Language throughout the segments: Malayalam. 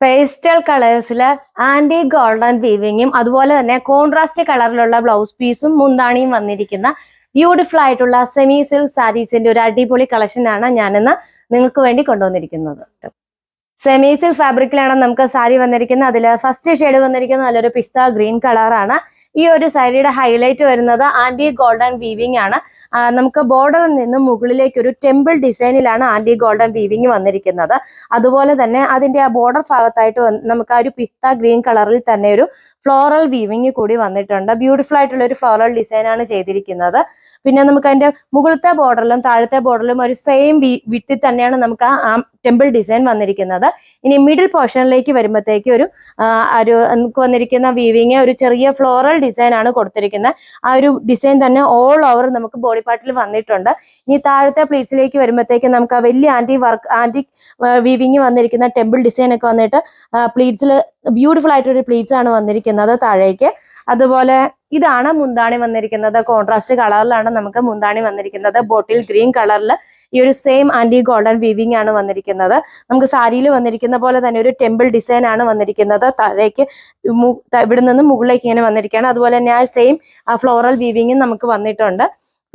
പേസ്റ്റൽ കളേഴ്സില് ആന്റി ഗോൾഡൻ വീവിങ്ങും അതുപോലെ തന്നെ കോൺട്രാസ്റ്റ് കളറിലുള്ള ബ്ലൗസ് പീസും മുന്താണിയും വന്നിരിക്കുന്ന ബ്യൂട്ടിഫുൾ ആയിട്ടുള്ള സെമി സിൽക്ക് സാരീസിന്റെ ഒരു അടിപൊളി കളക്ഷൻ ആണ് ഞാനിന്ന് നിങ്ങൾക്ക് വേണ്ടി കൊണ്ടുവന്നിരിക്കുന്നത്. സെമി സിൽക്ക് ഫാബ്രിക്കിലാണ് നമുക്ക് സാരി വന്നിരിക്കുന്നത്. അതിൽ ഫസ്റ്റ് ഷെയ്ഡ് വന്നിരിക്കുന്നത് നല്ലൊരു പിസ്ത ഗ്രീൻ കളറാണ്. ഈ ഒരു സാരിയുടെ ഹൈലൈറ്റ് വരുന്നത് ആന്റി ഗോൾഡൻ വീവിംഗ് ആണ്. നമുക്ക് ബോർഡറിൽ നിന്ന് മുകളിലേക്ക് ഒരു ടെമ്പിൾ ഡിസൈനിലാണ് ആന്റി ഗോൾഡൻ വീവിംഗ് വന്നിരിക്കുന്നത്. അതുപോലെ തന്നെ അതിന്റെ ആ ബോർഡർ ഭാഗത്തായിട്ട് നമുക്ക് ആ ഒരു പിസ്ത ഗ്രീൻ കളറിൽ തന്നെ ഒരു ഫ്ലോറൽ വീവിംഗ് കൂടി വന്നിട്ടുണ്ട്. ബ്യൂട്ടിഫുൾ ആയിട്ടുള്ള ഒരു ഫ്ലോറൽ ഡിസൈൻ ആണ് ചെയ്തിരിക്കുന്നത്. പിന്നെ നമുക്ക് അതിന്റെ മുകളിലത്തെ ബോർഡറിലും താഴത്തെ ബോർഡറിലും ഒരു സെയിം വിട്ടിൽ തന്നെയാണ് നമുക്ക് ആ ടെമ്പിൾ ഡിസൈൻ വന്നിരിക്കുന്നത്. ഇനി മിഡിൽ പോർഷനിലേക്ക് വരുമ്പോഴത്തേക്ക് ഒരു നമുക്ക് വന്നിരിക്കുന്ന വീവിങ് ഒരു ചെറിയ ഫ്ലോറൽ ഡിസൈൻ ആണ് കൊടുത്തിരിക്കുന്നത്. ആ ഒരു ഡിസൈൻ തന്നെ ഓൾ ഓവർ നമുക്ക് ബോഡി പാർട്ടിൽ വന്നിട്ടുണ്ട്. ഇനി താഴത്തെ പ്ലീറ്റ്സിലേക്ക് വരുമ്പോഴത്തേക്ക് നമുക്ക് ആ വലിയ ആന്റി വീവിങ് വന്നിരിക്കുന്ന ടെമ്പിൾ ഡിസൈൻ ഒക്കെ വന്നിട്ട് പ്ലീറ്റ്സിൽ ബ്യൂട്ടിഫുൾ ആയിട്ടൊരു പ്ലീറ്റ്സ് ആണ് വന്നിരിക്കുന്നത് താഴേക്ക്. അതുപോലെ ഇതാണ് മുന്താണി വന്നിരിക്കുന്നത്. കോൺട്രാസ്റ്റ് കളറിലാണ് നമുക്ക് മുന്താണി വന്നിരിക്കുന്നത്. ബോട്ടിൽ ഗ്രീൻ കളറിൽ ഈ ഒരു സെയിം ആന്റി ഗോൾഡൻ വീവിംഗ് ആണ് വന്നിരിക്കുന്നത്. നമുക്ക് സാരിയിൽ വന്നിരിക്കുന്ന പോലെ തന്നെ ഒരു ടെമ്പിൾ ഡിസൈൻ ആണ് വന്നിരിക്കുന്നത്. താഴേക്ക് ഇവിടെ നിന്ന് മുകളിലേക്ക് ഇങ്ങനെ വന്നിരിക്കുകയാണ്. അതുപോലെ തന്നെ ആ സെയിം ഫ്ലോറൽ വീവിങ്ങും നമുക്ക് വന്നിട്ടുണ്ട്.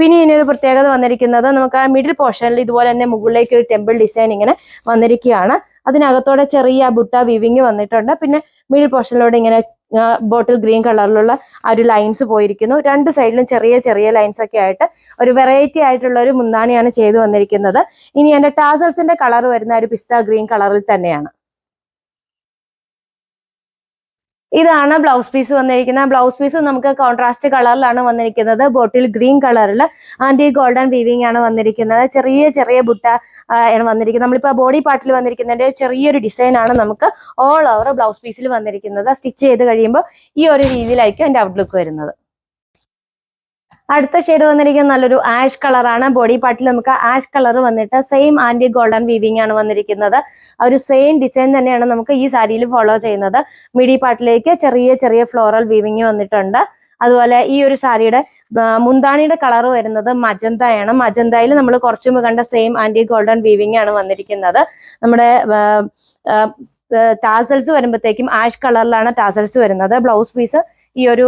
പിന്നെ ഇതിനൊരു പ്രത്യേകത വന്നിരിക്കുന്നത് നമുക്ക് ആ മിഡിൽ പോർഷനിൽ ഇതുപോലെ തന്നെ മുകളിലേക്ക് ഒരു ടെമ്പിൾ ഡിസൈൻ ഇങ്ങനെ വന്നിരിക്കുകയാണ്. അതിനകത്തോടെ ചെറിയ ബുട്ട വീവിങ് വന്നിട്ടുണ്ട്. പിന്നെ മിഡിൽ പോർഷനിലൂടെ ഇങ്ങനെ ബോട്ടിൽ ഗ്രീൻ കളറിലുള്ള ആ ഒരു ലൈൻസ് പോയിരിക്കുന്നു. രണ്ട് സൈഡിലും ചെറിയ ചെറിയ ലൈൻസ് ഒക്കെ ആയിട്ട് ഒരു വെറൈറ്റി ആയിട്ടുള്ള ഒരു മുന്താണിയാണ് ചെയ്തു വന്നിരിക്കുന്നത്. ഇനി എന്റെ ടാസൽസിന്റെ കളർ വരുന്ന ഒരു പിസ്ത ഗ്രീൻ കളറിൽ തന്നെയാണ്. ഇതാണ് ബ്ലൗസ് പീസ് വന്നിരിക്കുന്നത്. ബ്ലൗസ് പീസ് നമുക്ക് കോൺട്രാസ്റ്റ് കളറിലാണ് വന്നിരിക്കുന്നത്. ബോട്ടിൽ ഗ്രീൻ കളറിൽ ആന്റി ഗോൾഡൻ വീവിംഗ് ആണ് വന്നിരിക്കുന്നത്. ചെറിയ ചെറിയ ബുട്ട ആണ് വന്നിരിക്കുന്നത്. നമ്മളിപ്പോൾ ബോഡി പാർട്ടിൽ വന്നിരിക്കുന്നതിന്റെ ചെറിയൊരു ഡിസൈൻ ആണ് നമുക്ക് ഓൾ ഓവർ ബ്ലൗസ് പീസിൽ വന്നിരിക്കുന്നത്. സ്റ്റിച്ച് ചെയ്ത് കഴിയുമ്പോൾ ഈ ഒരു രീതിയിലായിരിക്കും എൻ്റെ ഔട്ട്ലുക്ക് വരുന്നത്. അടുത്ത ഷെയ്ഡ് വന്നിരിക്കുന്നത് നല്ലൊരു ആഷ് കളറാണ്. ബോഡി പാർട്ടിൽ നമുക്ക് ആഷ് കളർ വന്നിട്ട് സെയിം ആന്റി ഗോൾഡൻ വീവിംഗ് ആണ് വന്നിരിക്കുന്നത്. ആ ഒരു സെയിം ഡിസൈൻ തന്നെയാണ് നമുക്ക് ഈ സാരിയിൽ ഫോളോ ചെയ്യുന്നത്. മിഡി പാർട്ടിലേക്ക് ചെറിയ ചെറിയ ഫ്ലോറൽ വീവിംഗ് വന്നിട്ടുണ്ട്. അതുപോലെ ഈ ഒരു സാരിയുടെ മുന്താണിയുടെ കളർ വരുന്നത് മജന്തയാണ്. മജന്തയിൽ നമ്മൾ കുറച്ചു മുമ്പ് കണ്ട സെയിം ആന്റി ഗോൾഡൻ വീവിംഗ് ആണ് വന്നിരിക്കുന്നത്. നമ്മുടെ ടാസൽസ് വരുമ്പോഴത്തേക്കും ആഷ് കളറിലാണ് ടാസൽസ് വരുന്നത്. ബ്ലൗസ് പീസ് ഈ ഒരു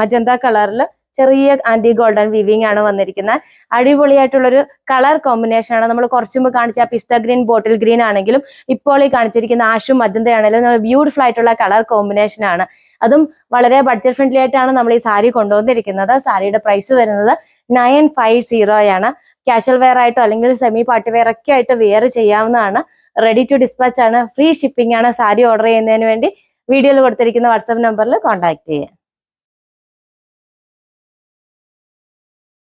മജന്ത കളറിൽ ചെറിയ ആന്റി ഗോൾഡൻ വീവിംഗ് ആണ് വന്നിരിക്കുന്നത്. അടിപൊളിയായിട്ടുള്ളൊരു കളർ കോമ്പിനേഷൻ ആണ്. നമ്മൾ കുറച്ചു മുമ്പ് കാണിച്ച പിസ്ത ഗ്രീൻ ബോട്ടിൽ ഗ്രീൻ ആണെങ്കിലും ഇപ്പോൾ ഈ കാണിച്ചിരിക്കുന്ന ആഷും മജന്തയാണെങ്കിലും ബ്യൂട്ടിഫുൾ ആയിട്ടുള്ള കളർ കോമ്പിനേഷൻ ആണ്. അതും വളരെ ബഡ്ജറ്റ് ഫ്രണ്ട്ലി ആയിട്ടാണ് നമ്മൾ ഈ സാരി കൊണ്ടുവന്നിരിക്കുന്നത്. സാരിയുടെ പ്രൈസ് വരുന്നത് 950 ആണ്. കാഷ്വൽ വെയർ ആയിട്ടോ അല്ലെങ്കിൽ സെമി പാർട്ടി വെയർ ഒക്കെ ആയിട്ട് വെയർ ചെയ്യാവുന്നതാണ്. റെഡി ടു ഡിസ്പാച്ച് ആണ്. ഫ്രീ ഷിപ്പിംഗ് ആണ്. സാരി ഓർഡർ ചെയ്യുന്നതിന് വേണ്ടി വീഡിയോയിൽ കൊടുത്തിരിക്കുന്ന വാട്സാപ്പ് നമ്പറിൽ കോൺടാക്ട് ചെയ്യുക.